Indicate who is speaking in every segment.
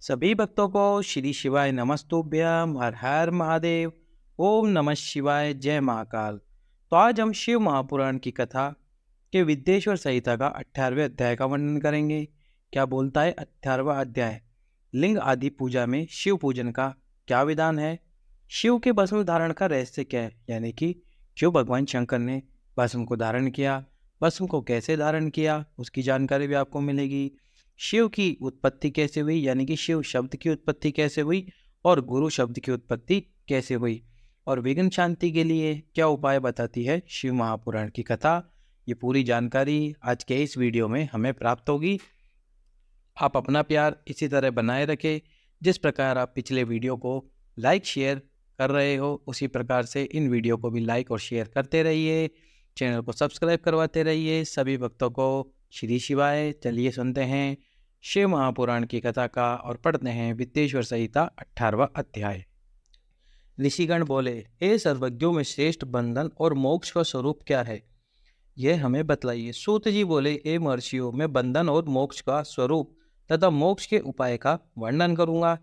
Speaker 1: सभी भक्तों को श्री शिवाय नमस्तुभ्यम हर हर महादेव। ओम नमः शिवाय, जय महाकाल। तो आज हम शिव महापुराण की कथा के विद्येश्वर संहिता का 18वें अध्याय का वर्णन करेंगे। क्या बोलता है 18वां अध्याय? लिंग आदि पूजा में शिव पूजन का क्या विधान है? शिव के भस्म धारण का रहस्य क्या है, यानी कि क्यों भगवान शंकर ने भस्म को धारण किया, भस्म को कैसे धारण किया, उसकी जानकारी भी आपको मिलेगी। शिव की उत्पत्ति कैसे हुई, यानी कि शिव शब्द की उत्पत्ति कैसे हुई और गुरु शब्द की उत्पत्ति कैसे हुई, और विघ्न शांति के लिए क्या उपाय बताती है शिव महापुराण की कथा। ये पूरी जानकारी आज के इस वीडियो में हमें प्राप्त होगी। आप अपना प्यार इसी तरह बनाए रखें, जिस प्रकार आप पिछले वीडियो को लाइक शेयर कर रहे हो, उसी प्रकार से इन वीडियो को भी लाइक और शेयर करते रहिए। चैनल को सब्सक्राइब करवाते रहिए। सभी भक्तों को श्री शिवाय। चलिए सुनते हैं शिव महापुराण की कथा का और पढ़ते हैं विद्येश्वर संहिता 18वां अध्याय। ऋषिगण बोले, हे सर्वज्ञों में श्रेष्ठ बंधन और मोक्ष का स्वरूप क्या है, यह हमें बतलाइए। सूत जी बोले, हे महर्षियों, मैं बंधन और मोक्ष का स्वरूप तथा मोक्ष के उपाय का वर्णन करूंगा।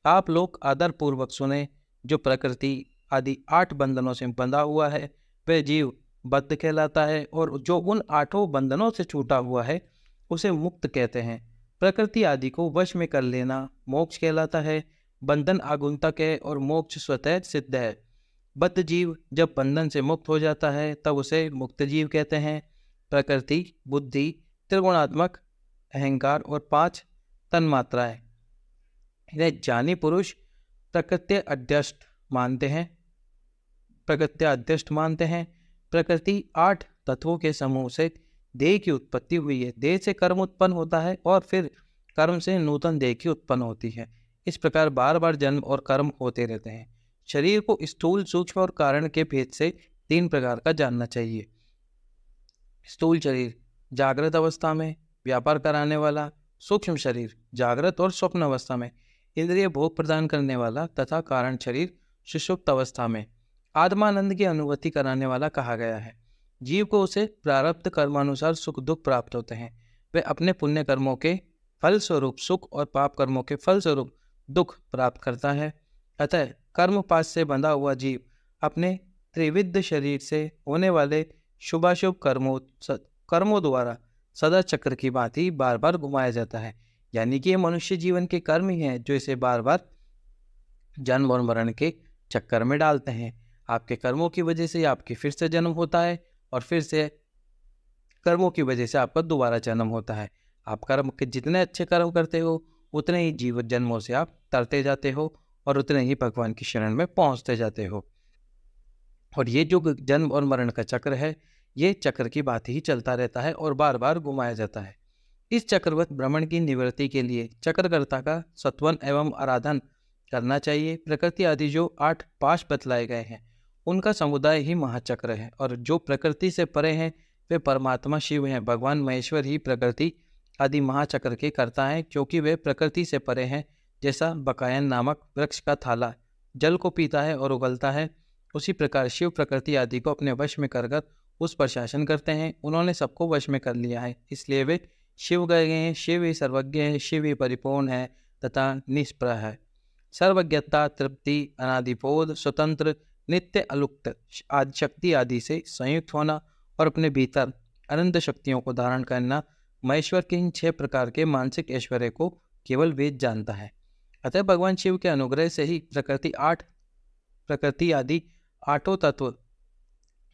Speaker 1: आप लोग आदर पूर्वक सुने। जो प्रकृति आदि 8 बंधनों से बंधा हुआ है वह जीव बद्ध कहलाता है, और जो उन 8 बंधनों से छूटा हुआ है उसे मुक्त कहते हैं। प्रकृति आदि को वश में कर लेना मोक्ष कहलाता है। बंधन आगुंतक है और मोक्ष स्वतः सिद्ध है। बद्ध जीव जब बंधन से मुक्त हो जाता है तब उसे मुक्त जीव कहते हैं। प्रकृति, बुद्धि, त्रिगुणात्मक अहंकार और 5 तन्मात्राएं, इन्हें ज्ञानी पुरुष प्रकृत्य अध्यस्त मानते हैं। प्रकृति 8 तत्वों के समूह से देह की उत्पत्ति हुई है। देह से कर्म उत्पन्न होता है और फिर कर्म से नूतन देह की उत्पन्न होती है। इस प्रकार बार बार जन्म और कर्म होते रहते हैं। शरीर को स्थूल, सूक्ष्म और कारण के भेद से 3 प्रकार का जानना चाहिए। स्थूल शरीर जागृत अवस्था में व्यापार कराने वाला, सूक्ष्म शरीर जागृत और स्वप्न अवस्था में इंद्रिय भोग प्रदान करने वाला, तथा कारण शरीर सुषुप्त अवस्था में आत्मानंद की अनुभूति कराने वाला कहा गया है। जीव को उसे प्रारब्ध कर्मानुसार सुख दुख प्राप्त होते हैं। वह अपने पुण्य कर्मों के फल स्वरूप सुख और पाप कर्मों के फल स्वरूप दुख प्राप्त करता है। अतः कर्मपाश से बंधा हुआ जीव अपने त्रिविध शरीर से होने वाले शुभाशुभ कर्मों द्वारा सदा चक्र की भांति बार बार घुमाया जाता है। यानी कि ये मनुष्य जीवन के कर्म ही हैं जो इसे बार बार जन्म और मरण के चक्कर में डालते हैं। आपके कर्मों की वजह से आपके फिर से जन्म होता है और फिर से कर्मों की वजह से आपका दोबारा जन्म होता है। आप कर्म के जितने अच्छे कर्म करते हो उतने ही जीवन जन्मों से आप तरते जाते हो और उतने ही भगवान की शरण में पहुंचते जाते हो। और ये जो जन्म और मरण का चक्र है, ये चक्र की बात ही चलता रहता है और बार बार घुमाया जाता है। इस चक्रवत भ्रमण की निवृत्ति के लिए चक्रकर्ता का सत्वन एवं आराधन करना चाहिए। प्रकृति आदि जो 8 पाश बतलाए गए हैं उनका समुदाय ही महाचक्र है, और जो प्रकृति से परे हैं वे परमात्मा शिव हैं। भगवान महेश्वर ही प्रकृति आदि महाचक्र के कर्ता हैं, क्योंकि वे प्रकृति से परे हैं। जैसा बकायन नामक वृक्ष का थाला जल को पीता है और उगलता है, उसी प्रकार शिव प्रकृति आदि को अपने वश में कर उस पर शासन करते हैं। उन्होंने सबको वश में कर लिया है, इसलिए वे शिव गए गए हैं। शिव ही सर्वज्ञ है, शिव ही परिपूर्ण है तथा निष्प्रह है। सर्वज्ञता, तृप्ति, अनादिबोध, स्वतंत्र, नित्य, अलुप्त आदि शक्ति आदि से संयुक्त होना और अपने भीतर अनंत शक्तियों को धारण करना, महेश्वर के इन 6 प्रकार के मानसिक ऐश्वर्य को केवल वेद जानता है। अतः भगवान शिव के अनुग्रह से ही प्रकृति आदि 8 तत्व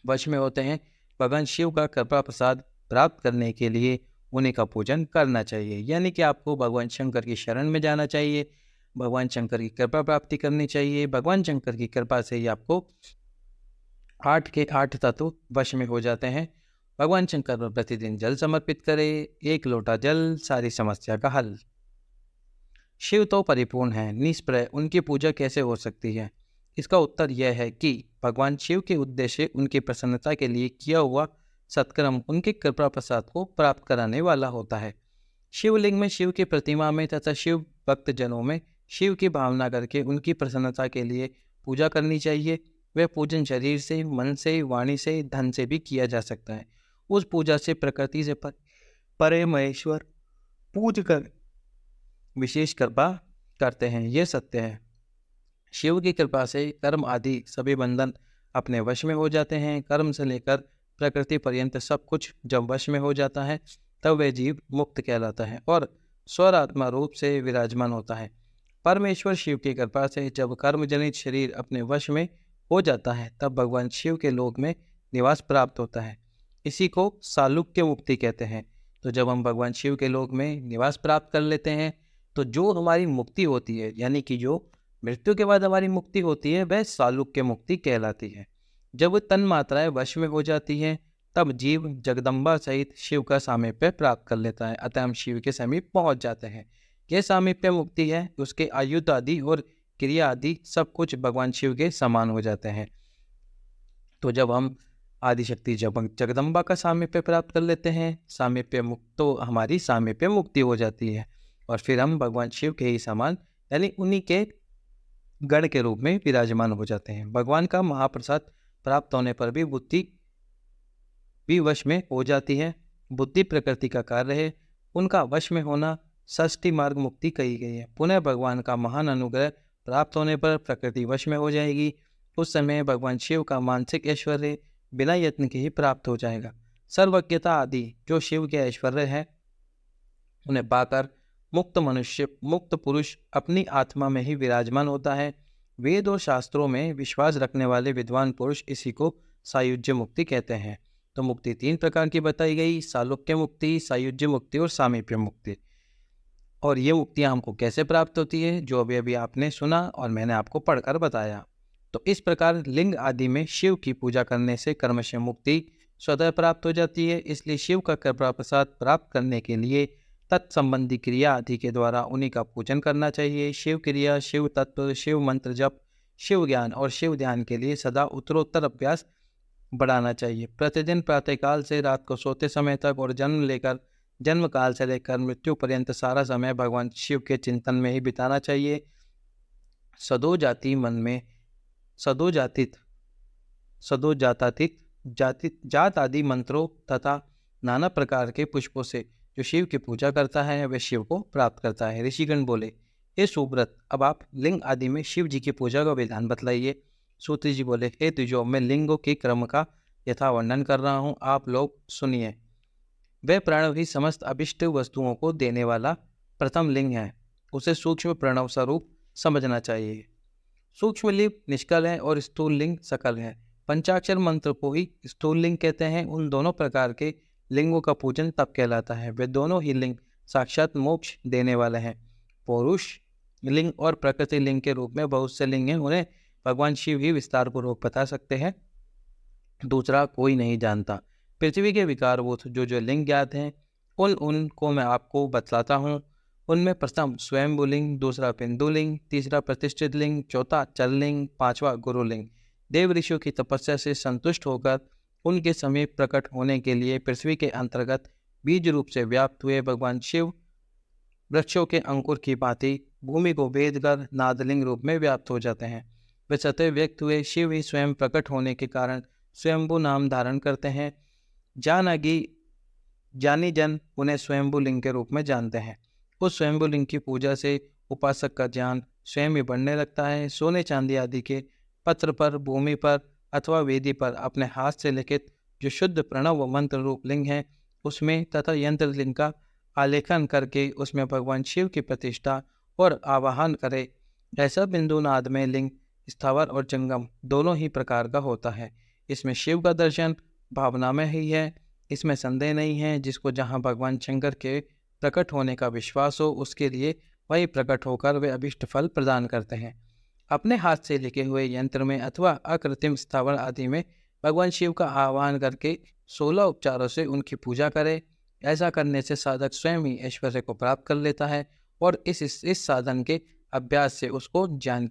Speaker 1: वश में होते हैं। भगवान शिव का कृपा प्रसाद प्राप्त करने के लिए उन्हीं का पूजन करना चाहिए। यानी कि आपको भगवान शंकर की शरण में जाना चाहिए, भगवान शंकर की कृपा प्राप्ति करनी चाहिए। भगवान शंकर की कृपा से ही आपको 8 के 8 तत्व वश में हो जाते हैं। भगवान शंकर पर प्रतिदिन जल समर्पित करें। 1 लोटा जल सारी समस्या का हल। शिव तो परिपूर्ण है, निष्प्रह, उनकी पूजा कैसे हो सकती है? इसका उत्तर यह है कि भगवान शिव के उद्देश्य उनकी प्रसन्नता के लिए किया हुआ सत्कर्म उनके कृपा प्रसाद को प्राप्त कराने वाला होता है। शिवलिंग में, शिव की प्रतिमा में तथा शिव भक्त जनों में शिव की भावना करके उनकी प्रसन्नता के लिए पूजा करनी चाहिए। वह पूजन शरीर से, मन से, वाणी से, धन से भी किया जा सकता है। उस पूजा से प्रकृति से परे महेश्वर पूज कर विशेष कृपा करते हैं, ये सत्य है। शिव की कृपा से कर्म आदि सभी बंधन अपने वश में हो जाते हैं। कर्म से लेकर प्रकृति पर्यंत सब कुछ जब वश में हो जाता है तब वह जीव मुक्त कहलाता है और स्वरात्मा रूप से विराजमान होता है। परमेश्वर शिव की कृपा से जब कर्मजनित शरीर अपने वश में हो जाता है तब भगवान शिव के लोक में निवास प्राप्त होता है। इसी को सालुक्य मुक्ति कहते हैं। तो जब हम भगवान शिव के लोक में निवास प्राप्त कर लेते हैं तो जो हमारी मुक्ति होती है, यानी कि जो मृत्यु के बाद हमारी मुक्ति होती है, वह सालुक्य मुक्ति कहलाती है। जब तन मात्राएं वश में हो जाती हैं तब जीव जगदम्बा सहित शिव का सामीप्य प्राप्त कर लेता है, अतः हम शिव के समीप पहुंच जाते हैं। यह सामीप्य मुक्ति है, उसके आयुध आदि और क्रिया आदि सब कुछ भगवान शिव के समान हो जाते हैं। तो जब हम आदिशक्ति जगदम्बा का सामीप्य प्राप्त कर लेते हैं, सामीप्य मुक्त, तो हमारी सामीप्य मुक्ति हो जाती है और फिर हम भगवान शिव के ही समान यानी उन्हीं के गण के रूप में विराजमान हो जाते हैं। भगवान का महाप्रसाद प्राप्त होने पर भी बुद्धि भी वश में हो जाती है। बुद्धि प्रकृति का कार्य है, उनका वश में होना षष्ठी मार्ग मुक्ति कही गई है। पुनः भगवान का महान अनुग्रह प्राप्त होने पर प्रकृति वश में हो जाएगी। उस समय भगवान शिव का मानसिक ऐश्वर्य बिना यत्न के ही प्राप्त हो जाएगा। सर्वज्ञता आदि जो शिव के ऐश्वर्य है उन्हें पाकर मुक्त मनुष्य, मुक्त पुरुष अपनी आत्मा में ही विराजमान होता है। वेद और शास्त्रों में विश्वास रखने वाले विद्वान पुरुष इसी को सायुज्य मुक्ति कहते हैं। तो मुक्ति 3 प्रकार की बताई गई, सालोक्य मुक्ति, सायुज्य मुक्ति और सामीप्य मुक्ति। और ये मुक्तियाँ हमको कैसे प्राप्त होती है, जो अभी अभी आपने सुना और मैंने आपको पढ़कर बताया। तो इस प्रकार लिंग आदि में शिव की पूजा करने से कर्म से मुक्ति स्वतः प्राप्त हो जाती है। इसलिए शिव का कृपा प्रसाद प्राप्त करने के लिए तत्संबंधी क्रिया आदि के द्वारा उन्हीं का पूजन करना चाहिए। शिव क्रिया, शिव तत्व, शिव मंत्र जप, शिव ज्ञान और शिव ध्यान के लिए सदा उत्तरोत्तर अभ्यास बढ़ाना चाहिए। प्रतिदिन प्रातःकाल से रात को सोते समय तक और जन्म काल से लेकर मृत्यु पर्यंत सारा समय भगवान शिव के चिंतन में ही बिताना चाहिए। जात आदि मंत्रों तथा नाना प्रकार के पुष्पों से जो शिव की पूजा करता है वह शिव को प्राप्त करता है। ऋषिगण बोले, हे सुब्रत, अब आप लिंग आदि में शिव जी की पूजा का विधान बतलाइए। सूत जी बोले, हे द्विजो, मैं लिंगों के क्रम का यथा वर्णन कर रहा हूँ, आप लोग सुनिए। वह प्रणव ही समस्त अभिष्ट वस्तुओं को देने वाला प्रथम लिंग है, उसे सूक्ष्म प्रणव स्वरूप समझना चाहिए। सूक्ष्म लिंग निष्कल है और स्थूल लिंग सकल है। पंचाक्षर मंत्र को ही स्थूल लिंग कहते हैं। उन दोनों प्रकार के लिंगों का पूजन तब कहलाता है। वे दोनों ही लिंग साक्षात मोक्ष देने वाले हैं। पौरुष लिंग और प्रकृति लिंग के रूप में बहुत से लिंग हैं, उन्हें भगवान शिव ही विस्तार पूर्वक बता सकते हैं, दूसरा कोई नहीं जानता। पृथ्वी के विकारभूत जो लिंग ज्ञात हैं उनको मैं आपको बतलाता हूँ। उनमें प्रथम स्वयंभू लिंग, दूसरा बिंदु लिंग, तीसरा प्रतिष्ठित लिंग, चौथा चल लिंग, पांचवा गुरु लिंग। देव ऋषियों की तपस्या से संतुष्ट होकर उनके समीप प्रकट होने के लिए पृथ्वी के अंतर्गत बीज रूप से व्याप्त हुए भगवान शिव वृक्षों के अंकुर की भांति भूमि को भेद कर नादलिंग रूप में व्याप्त हो जाते हैं। वे सतह व्यक्त हुए शिव ही स्वयं प्रकट होने के कारण स्वयंभू नाम धारण करते हैं। जानी जन उन्हें स्वयंभू लिंग के रूप में जानते हैं। उस स्वयंभू लिंग की पूजा से उपासक का ज्ञान स्वयं ही बढ़ने लगता है। सोने चांदी आदि के पत्र पर, भूमि पर अथवा वेदी पर अपने हाथ से लिखित जो शुद्ध प्रणव व मंत्र रूप लिंग है उसमें तथा यंत्र लिंग का आलेखन करके उसमें भगवान शिव की प्रतिष्ठा और आवाहन करे। ऐसा बिंदु नाद में लिंग स्थावर और जंगम दोनों ही प्रकार का होता है। इसमें शिव का दर्शन भावना में ही है, इसमें संदेह नहीं है। जिसको जहाँ भगवान शंकर के प्रकट होने का विश्वास हो उसके लिए वही प्रकट होकर वे अभिष्ट फल प्रदान करते हैं। अपने हाथ से लिखे हुए यंत्र में अथवा अकृत्रिम स्थावर आदि में भगवान शिव का आह्वान करके 16 उपचारों से उनकी पूजा करे। ऐसा करने से साधक स्वयं ही ऐश्वर्य को प्राप्त कर लेता है और इस साधन के अभ्यास से उसको ज्ञान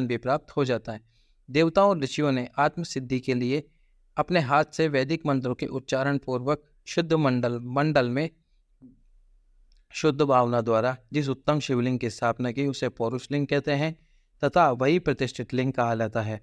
Speaker 1: भी प्राप्त हो जाता है। देवताओं और ऋषियों ने आत्मसिद्धि के लिए अपने हाथ से वैदिक मंत्रों के उच्चारण पूर्वक शुद्ध मंडल में शुद्ध भावना द्वारा जिस उत्तम शिवलिंग की स्थापना की उसे पौरुष लिंग कहते हैं तथा वही प्रतिष्ठित लिंग कहा जाता है।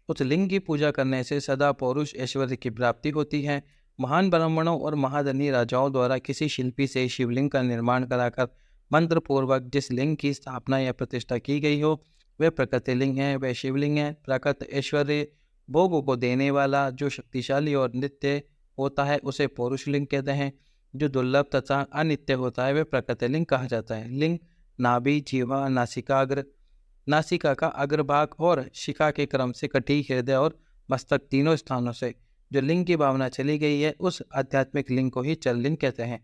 Speaker 1: उस लिंग की पूजा करने से सदा पौरुष ऐश्वर्य की प्राप्ति होती है। महान ब्राह्मणों और महाधनी राजाओं द्वारा किसी शिल्पी से शिवलिंग का निर्माण कराकर मंत्र पूर्वक जिस लिंग की स्थापना या प्रतिष्ठा की गई हो वह प्रकृति लिंग है, वह शिवलिंग है। प्रकृत ऐश्वर्य भोगों को देने वाला जो शक्तिशाली और नित्य होता है उसे पौरुष लिंग कहते हैं। जो दुर्लभ तथा अनित्य होता है वह प्रकृति लिंग कहा जाता है। लिंग नाभि, जीवा, नासिकाग्र, नासिका का अग्रभाग और शिखा के क्रम से कटी, हृदय और मस्तक तीनों स्थानों से जो लिंग की भावना चली गई है उस आध्यात्मिक लिंग को ही चल लिंग कहते हैं।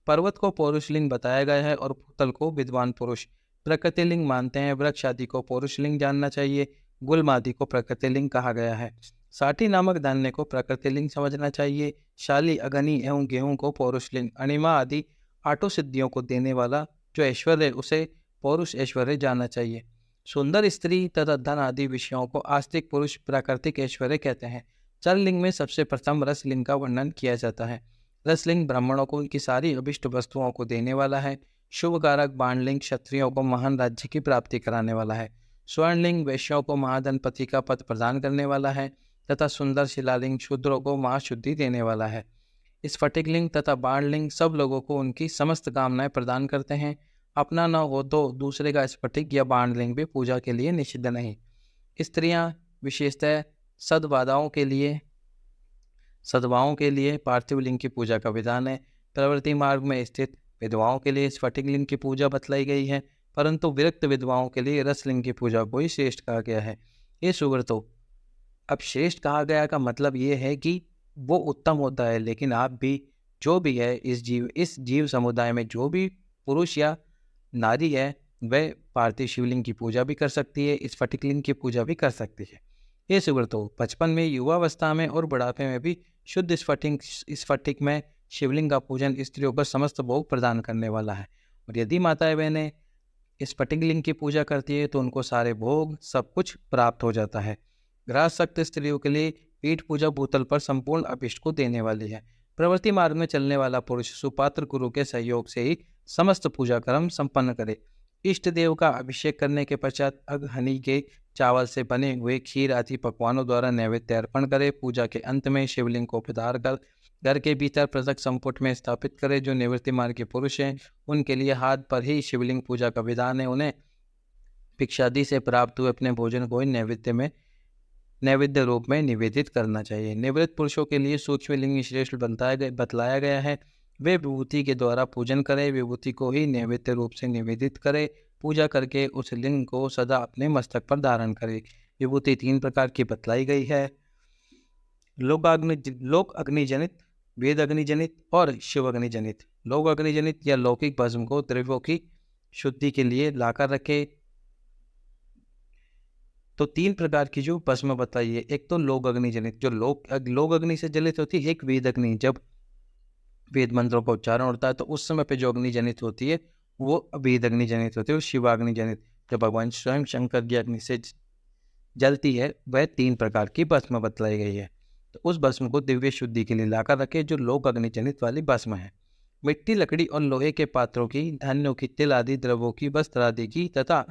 Speaker 1: पर्वत को पौरुष लिंग बताया गया है और भूतल को विद्वान पुरुष प्रकृति लिंग मानते हैं। वृक्ष आदि को पौरुष लिंग जानना चाहिए। गुल्म आदि को प्रकृति लिंग कहा गया है। साठी नामक धान्य को प्रकृति लिंग समझना चाहिए। शाली, अग्नि एवं गेहूं को पौरुष लिंग, अणिमा आदि आठों सिद्धियों को देने वाला जो ऐश्वर्य उसे पौरुष ऐश्वर्य जानना चाहिए। सुंदर स्त्री तथा धन आदि विषयों को आस्तिक पुरुष प्राकृतिक ऐश्वर्य कहते हैं। चल लिंग में सबसे प्रथम रसलिंग का वर्णन किया जाता है। रसलिंग ब्राह्मणों को उनकी सारी अभिष्ट वस्तुओं को देने वाला है। शुभ कारक बाणलिंग क्षत्रियों को महान राज्य की प्राप्ति कराने वाला है। स्वर्णलिंग वैश्यों को महाधनपति का पद प्रदान करने वाला है तथा सुंदर शिलालिंग शूद्रों को महाशुद्धि देने वाला है। स्फटिकलिंग तथा बाणलिंग सब लोगों को उनकी समस्त कामनाएं प्रदान करते हैं। अपना न हो तो दूसरे का स्फटिक या बाणलिंग भी पूजा के लिए निषिद्ध नहीं। स्त्रियां विशेषतः सद्भावों के लिए पार्थिव लिंग की पूजा का विधान है। प्रवृत्ति मार्ग में स्थित विधवाओं के लिए स्फटिक लिंग की पूजा बतलाई गई है, परंतु विरक्त विधवाओं के लिए रसलिंग की पूजा को ही श्रेष्ठ कहा गया है। ये सुव्रतो, अब श्रेष्ठ कहा गया का मतलब ये है कि वो उत्तम होता है, लेकिन आप भी जो भी है इस जीव समुदाय में जो भी पुरुष या नारी है वह पार्थिव शिवलिंग की पूजा भी कर सकती है, स्फटिक लिंग की पूजा भी कर सकती है। ये सुव्रतो, बचपन में, युवावस्था में और बुढ़ापे में भी शुद्ध स्फटिक में शिवलिंग का पूजन स्त्रियों पर समस्त भोग प्रदान करने वाला है। और यदि माताएं बहनें स्फटिक लिंग की पूजा करती है तो उनको सारे भोग सब कुछ प्राप्त हो जाता है। गृहस्थ स्त्रियों के लिए पीठ पूजा भूतल पर संपूर्ण अभिष्ट को देने वाली है। प्रवृत्ति मार्ग में चलने वाला पुरुष सुपात्र गुरु के सहयोग से ही समस्त पूजा कर्म संपन्न करे। इष्ट देव का अभिषेक करने के पश्चात अगहनी के चावल से बने हुए खीर आदि पकवानों द्वारा नैवेद्य अर्पण करे। पूजा के अंत में शिवलिंग को पधार कर घर के भीतर पृथक संपुट में स्थापित करे। जो निवृत्ति मार्ग के पुरुष हैं उनके लिए हाथ पर ही शिवलिंग पूजा का विधान है। उन्हें भिक्षादि से प्राप्त हुए अपने भोजन को नैवेद्य रूप में निवेदित करना चाहिए। निवृत्त पुरुषों के लिए सूक्ष्म लिंग श्रेष्ठ बतलाया गया है। वे विभूति के द्वारा पूजन करें, विभूति को ही नैवेद्य रूप से निवेदित करें। पूजा करके उस लिंग को सदा अपने मस्तक पर धारण करें। विभूति 3 प्रकार की बतलाई गई है: लोक अग्निजनित, वेद अग्निजनित और शिव अग्निजनित। लोक अग्निजनित या लौकिक भस्म को द्रव्यों की शुद्धि के लिए लाकर रखे। तो 3 प्रकार की जो भस्म बताइए, एक तो लोक अग्निजनित जो लोक अग्नि से जलित होती है, एक वेद अग्नि जब वेद मंत्रों का उच्चारण होता है तो उस समय पे जो अग्नि जनित होती है वो वेद अग्नि जनित होती है। और शिवाग्नि जनित जब भगवान स्वयं शंकर की अग्नि से जलती है वह 3 प्रकार की भस्म बतलाई गई है। तो उस भस्म को दिव्य शुद्धि के लिए लाकर रखे जो लोक अग्नि जनित वाली भस्म है। मिट्टी, लकड़ी और लोहे के पात्रों की, धान्यों की, तिल आदि द्रव्यों की, वस्त्र आदि की तथा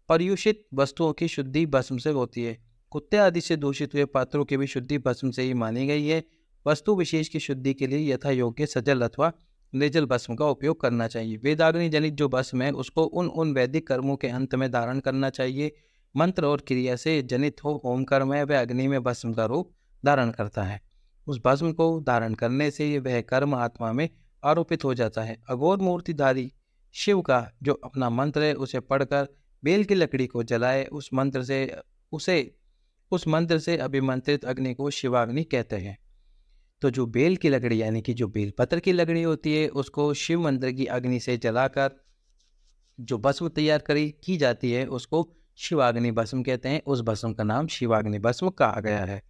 Speaker 1: पर्युषित वस्तुओं की शुद्धि भस्म से होती है। कुत्ते आदि से दूषित हुए पात्रों की भी शुद्धि भस्म से ही मानी गई है। वस्तु विशेष की शुद्धि के लिए यथा योग्य सजल अथवा निर्जल भस्म का उपयोग करना चाहिए। वेदाग्नि जनित जो भस्म है उसको उन वैदिक कर्मों के अंत में धारण करना चाहिए। मंत्र और क्रिया से जनित हो होम कर्म है वह अग्नि में भस्म का रूप धारण करता है। उस भस्म को धारण करने से वह कर्म आत्मा में आरोपित हो जाता है। अघोर मूर्तिधारी शिव का जो अपना मंत्र है उसे पढ़कर बेल की लकड़ी को जलाए, उस मंत्र से अभिमंत्रित अग्नि को शिवाग्नि कहते हैं। तो जो बेल की लकड़ी यानी कि जो बेलपत्र की लकड़ी होती है उसको शिव मंत्र की अग्नि से जलाकर जो भस्म तैयार की जाती है उसको शिवाग्नि भस्म कहते हैं। उस भस्म का नाम शिवाग्नि भस्म कहा गया है।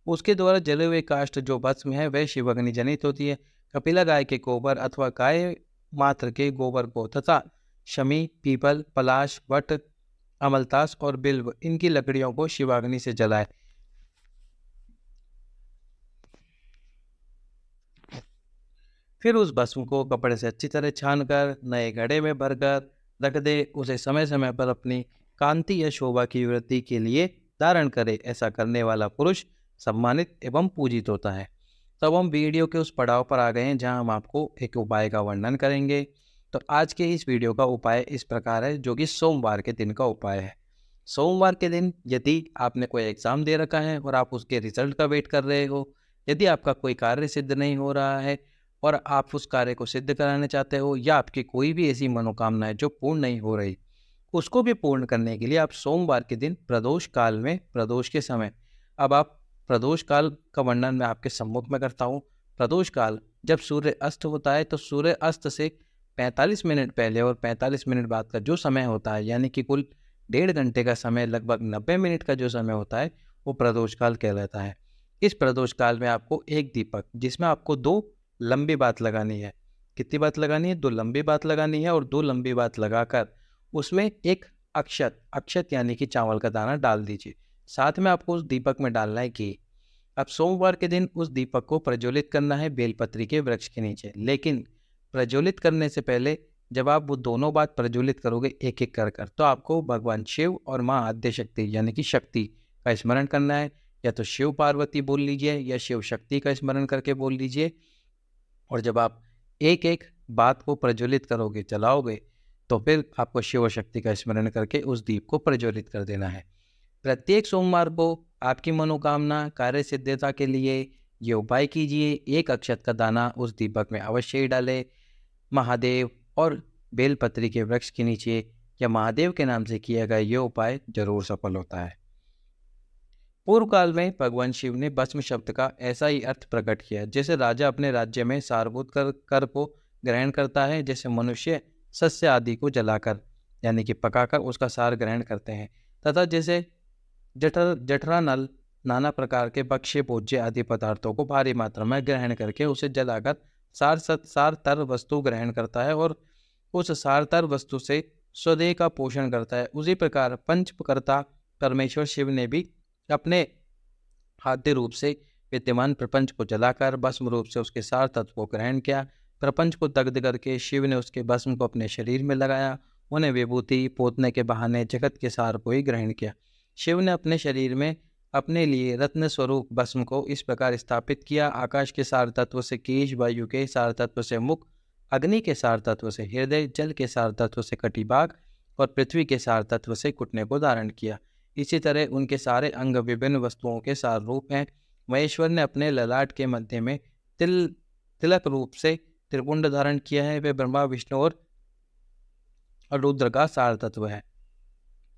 Speaker 1: उसके द्वारा जले हुए काष्ठ जो भस्म है वह शिवाग्नि जनित होती है। कपिला गाय के गोबर अथवा गाय मात्र के गोबर को तथा शमी, पीपल, पलाश, वट, अमलतास और बिल्व इनकी लकड़ियों को शिवाग्नि से जलाए। फिर उस भस्म को कपड़े से अच्छी तरह छानकर नए घड़े में भरकर रख दे। उसे समय समय पर अपनी कांति या शोभा की वृद्धि के लिए धारण करे। ऐसा करने वाला पुरुष सम्मानित एवं पूजित होता है। तब हम वीडियो के उस पड़ाव पर आ गए हैं जहां हम आपको एक उपाय का वर्णन करेंगे। तो आज के इस वीडियो का उपाय इस प्रकार है, जो कि सोमवार के दिन का उपाय है। सोमवार के दिन यदि आपने कोई एग्ज़ाम दे रखा है और आप उसके रिजल्ट का वेट कर रहे हो, यदि आपका कोई कार्य सिद्ध नहीं हो रहा है और आप उस कार्य को सिद्ध कराना चाहते हो, या आपकी कोई भी ऐसी मनोकामना है जो पूर्ण नहीं हो रही, उसको भी पूर्ण करने के लिए आप सोमवार के दिन प्रदोष काल में, प्रदोष के समय, अब आप प्रदोष काल का वर्णन मैं आपके सम्मुख में करता हूँ। प्रदोष काल जब सूर्य अस्त होता है, तो सूर्य अस्त से 45 मिनट पहले और 45 मिनट बाद का जो समय होता है, यानी कि कुल 1.5 घंटे का समय, लगभग 90 मिनट का जो समय होता है, वो प्रदोष काल कहलाता है। इस प्रदोष काल में आपको एक दीपक, जिसमें आपको 2 लंबी बात लगानी है। कितनी बात लगानी है? 2 लंबी बात लगानी है, और 2 लंबी बात लगाकर उसमें एक अक्षत, अक्षत यानी कि चावल का दाना डाल दीजिए। साथ में आपको उस दीपक में डालना है घी। अब सोमवार के दिन उस दीपक को प्रज्वलित करना है बेलपत्री के वृक्ष के नीचे। लेकिन प्रज्वलित करने से पहले जब आप वो दोनों बात प्रज्वलित करोगे एक एक कर, तो आपको भगवान शिव और माँ आद्य शक्ति यानी कि शक्ति का स्मरण करना है। या तो शिव पार्वती बोल लीजिए या शिव शक्ति का स्मरण करके बोल लीजिए। और जब आप एक एक बात को प्रज्वलित करोगे, जलाओगे, तो फिर आपको शिव शक्ति का स्मरण करके उस दीप को प्रज्वलित कर देना है। प्रत्येक सोमवार को आपकी मनोकामना कार्य सिद्धता के लिए ये उपाय कीजिए। एक अक्षत का दाना उस दीपक में अवश्य ही डालें। महादेव और बेलपत्री के वृक्ष के नीचे या महादेव के नाम से किया गया ये उपाय जरूर सफल होता है। पूर्व काल में भगवान शिव ने भस्म शब्द का ऐसा ही अर्थ प्रकट किया, जैसे राजा अपने राज्य में सारभूत कर को ग्रहण करता है, जैसे मनुष्य सस्य आदि को जलाकर यानी कि पकाकर उसका सार ग्रहण करते हैं, तथा जैसे जठरा नल नाना प्रकार के भक्ष्य भोज्य आदि पदार्थों को भारी मात्रा में ग्रहण करके उसे जलाकर सार तर वस्तु ग्रहण करता है और उस सारतर वस्तु से स्वदेह का पोषण करता है। उसी प्रकार पंचकर्ता परमेश्वर शिव ने भी अपने खाद्य रूप से विद्यमान प्रपंच को जलाकर भस्म रूप से उसके सार तत्व को ग्रहण किया। प्रपंच को दग्ध करके शिव ने उसके भस्म को अपने शरीर में लगाया। उन्हें विभूति पोतने के बहाने जगत के सार को ही ग्रहण किया। शिव ने अपने शरीर में अपने लिए रत्न स्वरूप भस्म को इस प्रकार स्थापित किया। आकाश के सार तत्व से केश, वायु के सार तत्व से मुख, अग्नि के सार तत्व से हृदय, जल के सार तत्व से कटिभाग और पृथ्वी के सार तत्व से घुटने को धारण किया। इसी तरह उनके सारे अंग विभिन्न वस्तुओं के सार रूप हैं। महेश्वर ने अपने ललाट के मध्य में तिलक रूप से त्रिपुंड धारण किया है। वे ब्रह्मा, विष्णु और रुद्र का सार तत्व है।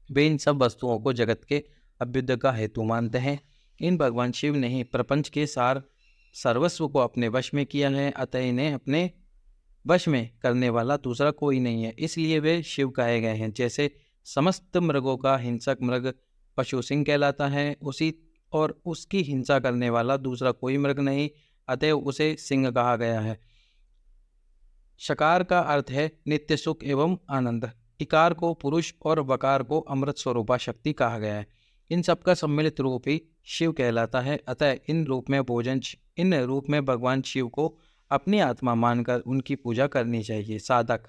Speaker 1: वे इन सब वस्तुओं को जगत के अभ्युदय का हेतु मानते हैं। इन भगवान शिव ने ही प्रपंच के सार सर्वस्व को अपने वश में किया है, अतः इन्हें अपने वश में करने वाला दूसरा कोई नहीं है, इसलिए वे शिव कहे गए हैं। जैसे समस्त मृगों का हिंसक मृग पशु सिंह कहलाता है, उसी और उसकी हिंसा करने वाला दूसरा कोई मृग नहीं, अतः उसे सिंह कहा गया है। शकार का अर्थ है नित्य सुख एवं आनंद। इकार को पुरुष और वकार को अमृत स्वरूपा शक्ति कहा गया है। इन सबका सम्मिलित रूप ही शिव कहलाता है। अतः इन रूप में भगवान शिव को अपनी आत्मा मानकर उनकी पूजा करनी चाहिए। साधक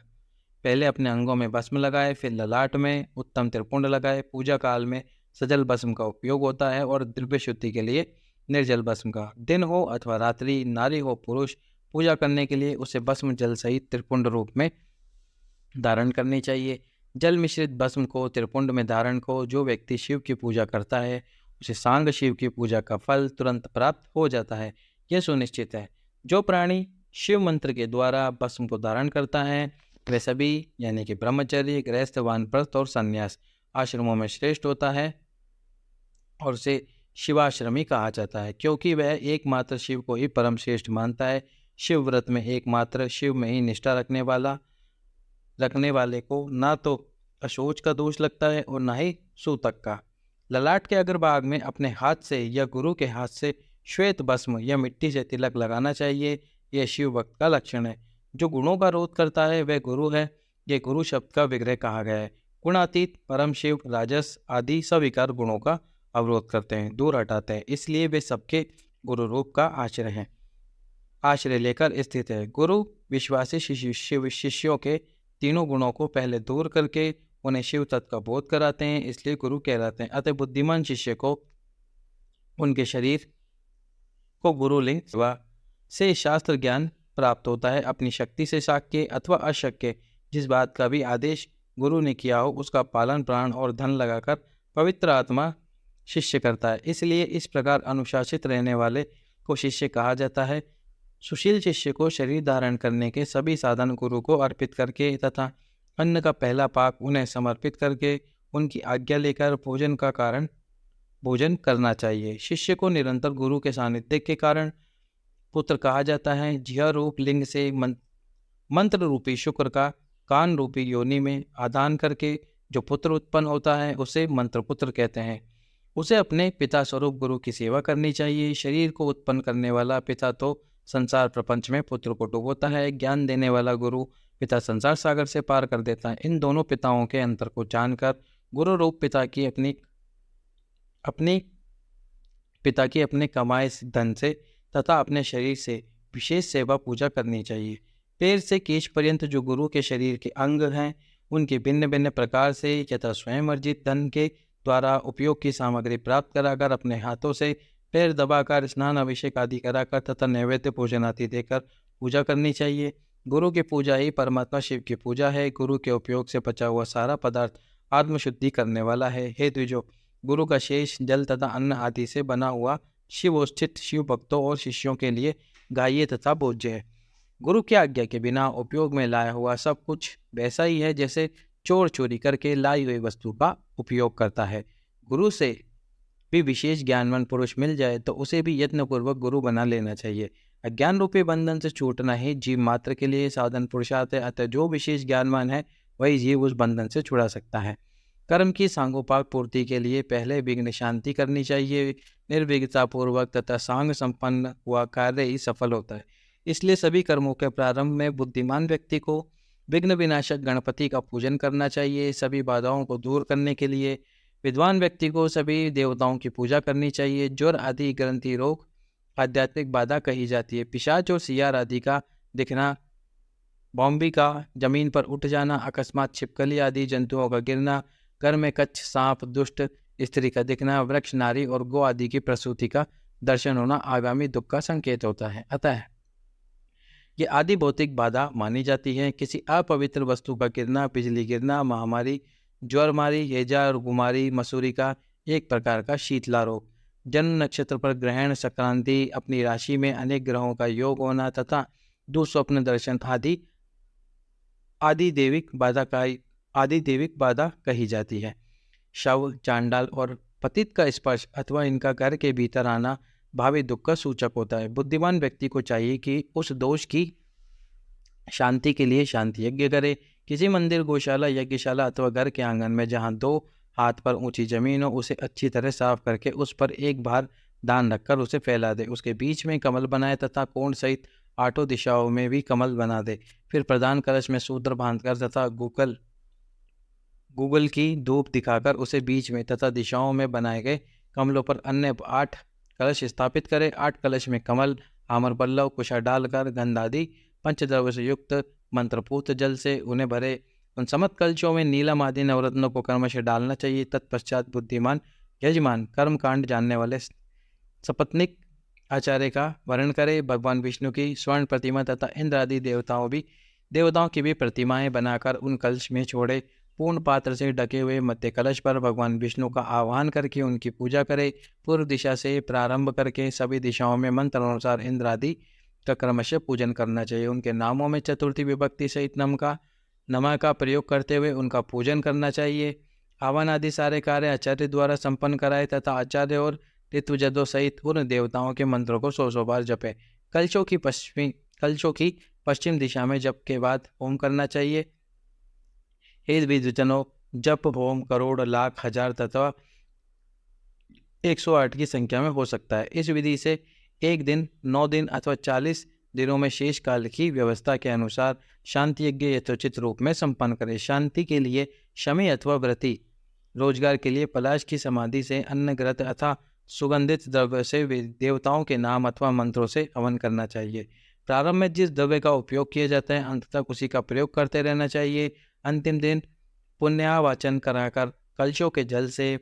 Speaker 1: पहले अपने अंगों में भस्म लगाए, फिर ललाट में उत्तम त्रिपुंड लगाए। पूजा काल में सजल भस्म का उपयोग होता है और द्रव्य शुद्धि के लिए निर्जल भस्म का। दिन हो अथवा रात्रि, नारी हो पुरुष, पूजा करने के लिए उसे भस्म जल सहित त्रिपुंड रूप में धारण करनी चाहिए। जल मिश्रित भस्म को त्रिपुंड में धारण को जो व्यक्ति शिव की पूजा करता है, उसे सांग शिव की पूजा का फल तुरंत प्राप्त हो जाता है। यह सुनिश्चित है। जो प्राणी शिव मंत्र के द्वारा भस्म को धारण करता है, वे सभी यानी कि ब्रह्मचर्य, गृहस्थ, वानप्रस्थ और संन्यास आश्रमों में श्रेष्ठ होता है और उसे शिवाश्रमी कहा जाता है, क्योंकि वह एकमात्र शिव को ही परम श्रेष्ठ मानता है। शिव व्रत में एकमात्र शिव में ही निष्ठा रखने वाले को ना तो अशौच का दोष लगता है और ना ही सूतक का। ललाट के अग्रभाग में अपने हाथ से या गुरु के हाथ से श्वेत भस्म या मिट्टी से तिलक लगाना चाहिए। यह शिव भक्त का लक्षण है। जो गुणों का रोध करता है वह गुरु है। यह गुरु शब्द का विग्रह कहा गया है। गुणातीत परम शिव राजस आदि सविकार गुणों का अवरोध करते हैं, दूर हटाते हैं, इसलिए वे सबके गुरु रूप का आश्रय लेकर स्थित है। गुरु विश्वासी शिष्यों के तीनों गुणों को पहले दूर करके उन्हें शिव तत्व का बोध कराते हैं, इसलिए गुरु कहलाते हैं। अतः बुद्धिमान शिष्य को उनके शरीर को गुरुलिंग सेवा से शास्त्र ज्ञान प्राप्त होता है। अपनी शक्ति से शाक्य अथवा अशक्य जिस बात का भी आदेश गुरु ने किया हो उसका पालन प्राण और धन लगाकर पवित्र आत्मा शिष्य करता है। इसलिए इस प्रकार अनुशासित रहने वाले को शिष्य कहा जाता है। सुशील शिष्य को शरीर धारण करने के सभी साधन गुरु को अर्पित करके तथा अन्न का पहला पाक उन्हें समर्पित करके उनकी आज्ञा लेकर भोजन करना चाहिए। शिष्य को निरंतर गुरु के सानिध्य के कारण पुत्र कहा जाता है। जिह रूप लिंग से मंत्र रूपी शुक्र का कान रूपी योनि में आदान करके जो पुत्र उत्पन्न होता है उसे मंत्र पुत्र कहते हैं। उसे अपने पिता स्वरूप गुरु की सेवा करनी चाहिए। शरीर को उत्पन्न करने वाला पिता तो संसार प्रपंच में पुत्र को डुबोता है। ज्ञान देने वाला गुरु पिता संसार सागर से पार कर देता है। इन दोनों पिताओं के अंतर को जानकर गुरु रूप पिता की अपने कमाए धन से तथा अपने शरीर से विशेष सेवा पूजा करनी चाहिए। पैर से केश पर्यंत जो गुरु के शरीर के अंग हैं उनके भिन्न भिन्न प्रकार से यथा स्वयं अर्जित धन के द्वारा उपयोग की सामग्री प्राप्त कराकर अपने हाथों से पैर दबाकर स्नान अभिषेक आदि कराकर तथा नैवेद्य भोजन आदि देकर पूजा करनी चाहिए। गुरु की पूजा ही परमात्मा शिव की पूजा है। गुरु के उपयोग से बचा हुआ सारा पदार्थ आत्मशुद्धि करने वाला है। हे द्विजो, गुरु का शेष जल तथा अन्न आदि से बना हुआ शिवोस्थित शिव भक्तों और शिष्यों के लिए गाह्य तथा भोज्य है। गुरु की आज्ञा के बिना उपयोग में लाया हुआ सब कुछ वैसा ही है जैसे चोर चोरी करके लाई हुई वस्तु का उपयोग करता है। गुरु से भी विशेष ज्ञानवान पुरुष मिल जाए तो उसे भी यत्नपूर्वक गुरु बना लेना चाहिए। अज्ञान रूपी बंधन से छूटना ही जीव मात्र के लिए साधन पुरुषार्थ है। अतः जो विशेष ज्ञानवान है वही जीव उस बंधन से छुड़ा सकता है। कर्म की सांगोपाक पूर्ति के लिए पहले विघ्न शांति करनी चाहिए। निर्विघ्नता पूर्वक तथा सांग संपन्न हुआ कार्य ही सफल होता है। इसलिए सभी कर्मों के प्रारंभ में बुद्धिमान व्यक्ति को विघ्न विनाशक गणपति का पूजन करना चाहिए। सभी बाधाओं को दूर करने के लिए विद्वान व्यक्ति को सभी देवताओं की पूजा करनी चाहिए। ज्वर आदि ग्रंथि रोग आध्यात्मिक बाधा कही जाती है। पिशाच और सियार आदि का दिखना, बॉम्बी का जमीन पर उठ जाना, अकस्मात छिपकली आदि जंतुओं का गिरना, घर में कच्छ सांप दुष्ट स्त्री का दिखना, वृक्ष नारी और गो आदि की प्रसूति का दर्शन होना आगामी दुख का संकेत होता है। अतः ये आदि भौतिक बाधा मानी जाती है। किसी अपवित्र वस्तु का गिरना, बिजली गिरना, महामारी, ज्वरमारी, हेजा और गुमारी, मसूरी का एक प्रकार का शीतला रोग, जन्म नक्षत्र पर ग्रहण, संक्रांति, अपनी राशि में अनेक ग्रहों का योग होना तथा दुस्वप्न दर्शन आदि देविक बाधा कही जाती है। शव, चांडाल और पतित का स्पर्श अथवा इनका घर के भीतर आना भावी दुख का सूचक होता है। बुद्धिमान व्यक्ति को चाहिए कि उस दोष की शांति के लिए शांति यज्ञ करे। किसी मंदिर, गौशाला, यज्ञशाला अथवा घर के आंगन में जहाँ 2 हाथ पर ऊंची जमीन हो उसे अच्छी तरह साफ करके उस पर एक बार दान रखकर उसे फैला दे। उसके बीच में कमल बनाए तथा कोण सहित 8 दिशाओं में भी कमल बना दे। फिर प्रधान कलश में सूत्र बांधकर तथा गूगल की धूप दिखाकर उसे बीच में तथा दिशाओं में बनाए गए कमलों पर अन्य 8 कलश स्थापित करे। 8 कलश में कमल, आमर पल्लव, कुशा डालकर गंध आदि पंचद्रव्य से युक्त मंत्रपूत जल से उन्हें भरे। उन समत कलशों में नीलम आदि नवरत्नों को क्रमशः डालना चाहिए। तत्पश्चात बुद्धिमान यजमान कर्म कांड जानने वाले सपत्निक आचार्य का वर्ण करे। भगवान विष्णु की स्वर्ण प्रतिमा तथा इंद्र आदि देवताओं की भी प्रतिमाएं बनाकर उन कलश में छोड़े। पूर्ण पात्र से ढके हुए मध्य कलश पर भगवान विष्णु का आह्वान करके उनकी पूजा करे। पूर्व दिशा से प्रारंभ करके सभी दिशाओं में मंत्र अनुसार इंद्र आदि का क्रमशः पूजन करना चाहिए। उनके नामों में चतुर्थी विभक्ति सहित नमा का प्रयोग करते हुए उनका पूजन करना चाहिए। आह्वान आदि सारे कार्य आचार्य द्वारा संपन्न कराए तथा आचार्य और ऋतुजदों सहित उन देवताओं के मंत्रों को 100 बार जपे। कलशों की पश्चिम दिशा में जप के बाद होम करना चाहिए। हे विद्वजनों, जप होम करोड़, लाख, हजार तथा 108 की संख्या में हो सकता है। इस विधि से 1 दिन, 9 दिन अथवा 40 दिनों में शेष काल की व्यवस्था के अनुसार शांति यज्ञ यथोचित रूप में संपन्न करें। शांति के लिए शमी अथवा व्रती, रोजगार के लिए पलाश की समाधि से अन्न ग्रत अथवा सुगंधित द्रव्य से देवताओं के नाम अथवा मंत्रों से हवन करना चाहिए। प्रारंभ में जिस द्रव्य का उपयोग किया जाता है अंत तक उसी का प्रयोग करते रहना चाहिए। अंतिम दिन पुण्यावाचन कराकर कलशों के जल से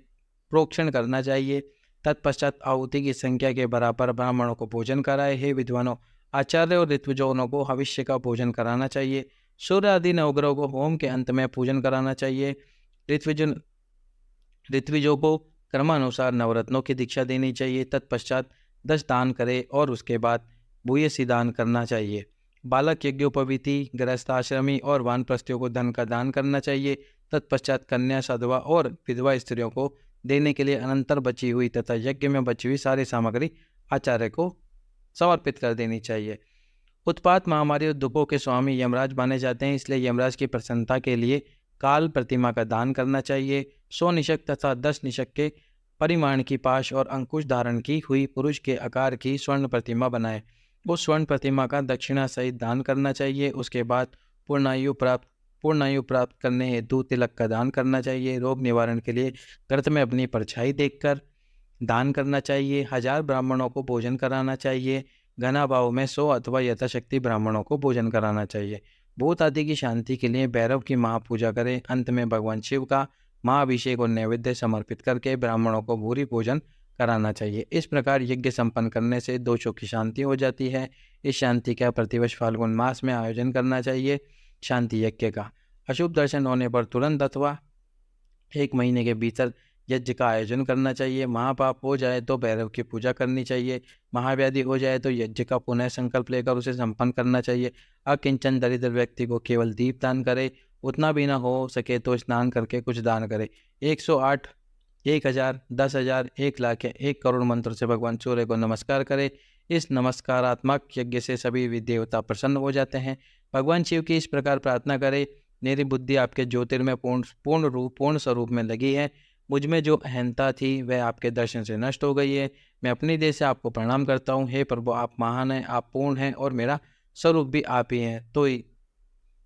Speaker 1: प्रोक्षण करना चाहिए। तत्पश्चात आहुति की संख्या के बराबर ब्राह्मणों को भोजन कराए। हे विद्वानों, आचार्य और ऋत्विजों को भविष्य का भोजन कराना चाहिए। सूर्य आदि नवग्रहों को होम के अंत में पूजन कराना चाहिए। ऋत्विजन ऋत्विजों को क्रमानुसार नवरत्नों की दीक्षा देनी चाहिए। तत्पश्चात 10 दान करे और उसके बाद भूयसी दान करना चाहिए। बालक यज्ञोपवीति, गृहस्थाश्रमी और वानप्रस्थियों को धन का दान करना चाहिए। तत्पश्चात कन्या, सधवा और विधवा स्त्रियों को देने के लिए अनंतर बची हुई तथा यज्ञ में बची हुई सारी सामग्री आचार्य को समर्पित कर देनी चाहिए। उत्पात, महामारी और दुखों के स्वामी यमराज माने जाते हैं, इसलिए यमराज की प्रसन्नता के लिए काल प्रतिमा का दान करना चाहिए। 100 निशक तथा 10 निशक के परिमाण की पाश और अंकुश धारण की हुई पुरुष के आकार की स्वर्ण प्रतिमा बनाए। उस स्वर्ण प्रतिमा का दक्षिणा सहित दान करना चाहिए। उसके बाद पूर्णायु प्राप्त करने हेतु तिलक का दान करना चाहिए। रोग निवारण के लिए गर्त में अपनी परछाई देखकर दान करना चाहिए। 1000 ब्राह्मणों को भोजन कराना चाहिए। घना भाव में 100 अथवा यथाशक्ति ब्राह्मणों को भोजन कराना चाहिए। भूत आदि की शांति के लिए भैरव की महापूजा करें। अंत में भगवान शिव का महाअभिषेक और नैवेद्य समर्पित करके ब्राह्मणों को भूरी भोजन कराना चाहिए। इस प्रकार यज्ञ संपन्न करने से दोषों की शांति हो जाती है। इस शांति का प्रतिवर्ष फाल्गुन मास में आयोजन करना चाहिए। शांति यज्ञ का अशुभ दर्शन होने पर तुरंत अथवा 1 महीने के भीतर यज्ञ का आयोजन करना चाहिए। महापाप हो जाए तो भैरव की पूजा करनी चाहिए। महाव्याधि हो जाए तो यज्ञ का पुनः संकल्प लेकर उसे संपन्न करना चाहिए। अकिंचन दरिद्र व्यक्ति को केवल दीप दान करे। उतना भी ना हो सके तो स्नान करके कुछ दान करे। 108, 1000, 10,000, 1 लाख या 1 करोड़ मंत्र से भगवान सूर्य को नमस्कार करे। इस नमस्कारात्मक यज्ञ से सभी देवता प्रसन्न हो जाते हैं। भगवान शिव की इस प्रकार प्रार्थना करे, मेरी बुद्धि आपके ज्योतिर्मय पूर्ण स्वरूप में लगी है। मुझ में जो अहंता थी वह आपके दर्शन से नष्ट हो गई है। मैं अपनी देह से आपको प्रणाम करता हूँ। हे प्रभु, आप महान हैं, आप पूर्ण हैं और मेरा स्वरूप भी आप ही हैं।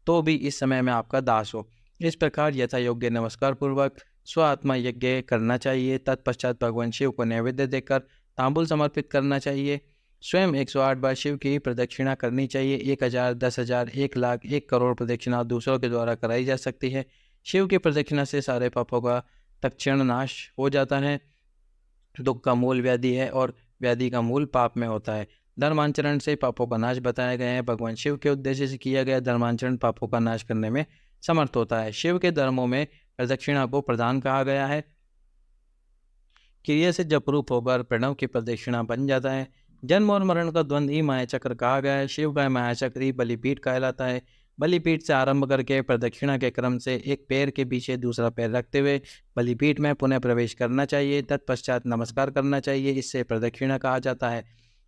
Speaker 1: तो भी इस समय में आपका दास हो। इस प्रकार यथा योग्य नमस्कार पूर्वक स्व आत्मा यज्ञ करना चाहिए। तत्पश्चात भगवान शिव को नैवेद्य देकर तांबुल समर्पित करना चाहिए। स्वयं 108 बार शिव की प्रदक्षिणा करनी चाहिए। 1000, 10,000, 1 लाख, 1 करोड़ प्रदक्षिणा दूसरों के द्वारा कराई जा सकती है। शिव की प्रदक्षिणा से सारे पापों का तत्क्षण नाश हो जाता है। दुख का मूल व्याधि है और व्याधि का मूल पाप में होता है। धर्मांचरण से पापों का नाश बताया गया है। भगवान शिव के उद्देश्य से किया गया धर्मांचरण पापों का नाश करने में समर्थ होता है। शिव के धर्मों में प्रदक्षिणा को प्रधान कहा गया है। क्रिया से जपरूप होकर प्रणव की प्रदक्षिणा बन जाता है। जन्म और मरण का द्वंद्व ही माया चक्र कहा गया है। शिव का माया चक्र ही बलिपीठ कहलाता है। बलिपीठ से आरंभ करके प्रदक्षिणा के क्रम से एक पैर के पीछे दूसरा पैर रखते हुए बलिपीठ में पुनः प्रवेश करना चाहिए। तत्पश्चात नमस्कार करना चाहिए। इससे प्रदक्षिणा कहा जाता है।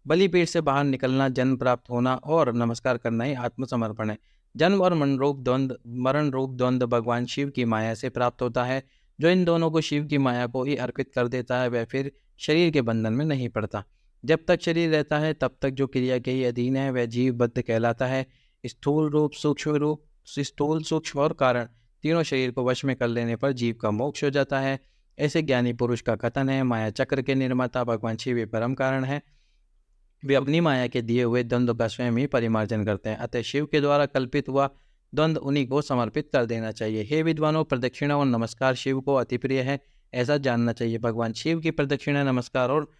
Speaker 1: बलिपीठ से बाहर निकलना, जन्म प्राप्त होना और नमस्कार करना ही आत्मसमर्पण है। जन्म और मरण रूप द्वंद्व भगवान शिव की माया से प्राप्त होता है। जो इन दोनों को शिव की माया को ही अर्पित कर देता है वह फिर शरीर के बंधन में नहीं पड़ता। जब तक शरीर रहता है तब तक जो क्रिया के ही अधीन है वह जीवबद्ध कहलाता है। स्थूल, सूक्ष्म और कारण तीनों शरीर को वश में कर लेने पर जीव का मोक्ष हो जाता है। ऐसे ज्ञानी पुरुष का कथन है, माया चक्र के निर्माता भगवान शिव ही परम कारण है। वे अपनी माया के दिए हुए द्वंद्व का स्वयं ही परिमार्जन करते हैं। अतः शिव के द्वारा कल्पित हुआ द्वंद्व उन्हीं को समर्पित कर देना चाहिए। हे विद्वानों, प्रदक्षिणा और नमस्कार शिव को अति प्रिय है, ऐसा जानना चाहिए। भगवान शिव की प्रदक्षिणा, नमस्कार और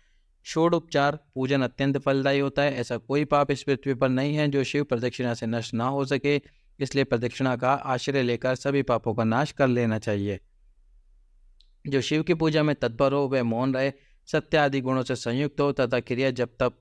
Speaker 1: षोडोपचार पूजन अत्यंत फलदायी होता है। ऐसा कोई पाप इस पृथ्वी पर नहीं है जो शिव प्रदक्षिणा से नष्ट ना हो सके। इसलिए प्रदक्षिणा का आश्रय लेकर सभी पापों का नाश कर लेना चाहिए। जो शिव की पूजा में तत्पर हो वह मौन रहे, सत्य आदि गुणों से संयुक्त हो तथा क्रिया, जप, तप,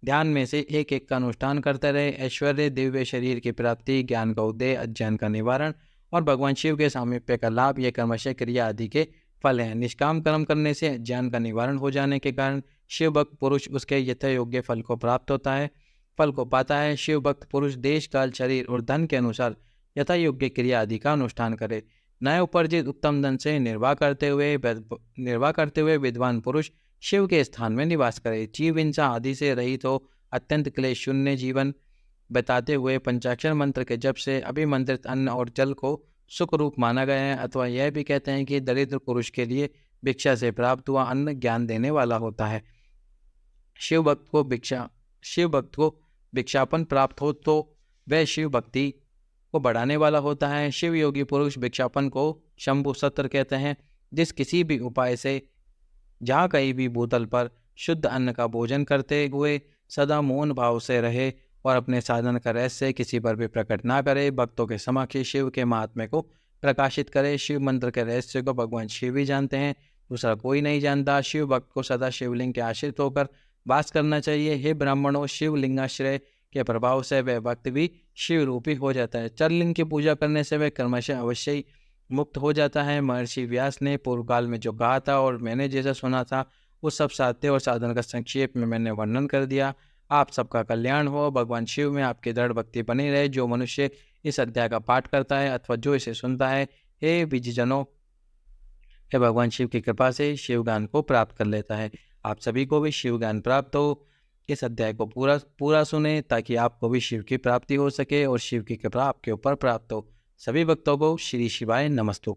Speaker 1: ध्यान में से एक एक का अनुष्ठान करते रहे। ऐश्वर्य, दिव्य शरीर की प्राप्ति, ज्ञान का उदय, अज्ञान का निवारण और भगवान शिव के सामीप्य का लाभ, ये कर्मशय क्रिया आदि के फल हैं। निष्काम कर्म करने से अज्ञान का निवारण हो जाने के कारण शिव भक्त पुरुष उसके यथा योग्य फल को पाता है। शिव भक्त पुरुष देश, काल, शरीर और धन के अनुसार यथा योग्य क्रिया आदि का अनुष्ठान करे। नए उपार्जित उत्तम धन से निर्वाह करते हुए विद्वान पुरुष शिव के स्थान में निवास करे। जीव हिंसा आदि से रहित हो अत्यंत क्लेश शून्य जीवन बताते हुए पंचाक्षर मंत्र के जप से अभिमंत्रित अन्न और जल को सुख रूप माना गया है। अथवा यह भी कहते हैं कि दरिद्र पुरुष के लिए भिक्षा से प्राप्त हुआ अन्न ज्ञान देने वाला होता है। शिव भक्त को भिक्षापन प्राप्त हो तो वह शिव भक्ति को बढ़ाने वाला होता है। शिव योगी पुरुष भिक्षापन को शंभु सत्र कहते हैं। जिस किसी भी उपाय से जहाँ कहीं भी भूतल पर शुद्ध अन्न का भोजन करते हुए सदा मौन भाव से रहे और अपने साधन का रहस्य किसी पर भी प्रकट ना करे। भक्तों के समक्ष शिव के महात्म्य को प्रकाशित करे। शिव मंत्र के रहस्य को भगवान शिव ही जानते हैं, दूसरा कोई नहीं जानता। शिव भक्त को सदा शिवलिंग के आश्रित होकर वास करना चाहिए। हे ब्राह्मणों, शिवलिंगाश्रय के प्रभाव से वह भक्त भी शिव रूपी हो जाता है। चरलिंग की पूजा करने से वह कर्मशः अवश्य ही मुक्त हो जाता है। महर्षि व्यास ने पूर्व काल में जो कहा था और मैंने जैसा सुना था, उस सब साध्य और साधन का संक्षेप में मैंने वर्णन कर दिया। आप सबका कल्याण हो। भगवान शिव में आपकी दृढ़ भक्ति बनी रहे। जो मनुष्य इस अध्याय का पाठ करता है अथवा जो इसे सुनता है, हे विजयजनों, यह भगवान शिव की कृपा से शिव ज्ञान को प्राप्त कर लेता है। आप सभी को भी शिव ज्ञान प्राप्त हो। इस अध्याय को पूरा पूरा सुने ताकि आपको भी शिव की प्राप्ति हो सके और शिव की कृपा आपके ऊपर प्राप्त हो। सभी भक्तों को श्री शिवाय नमस्तु।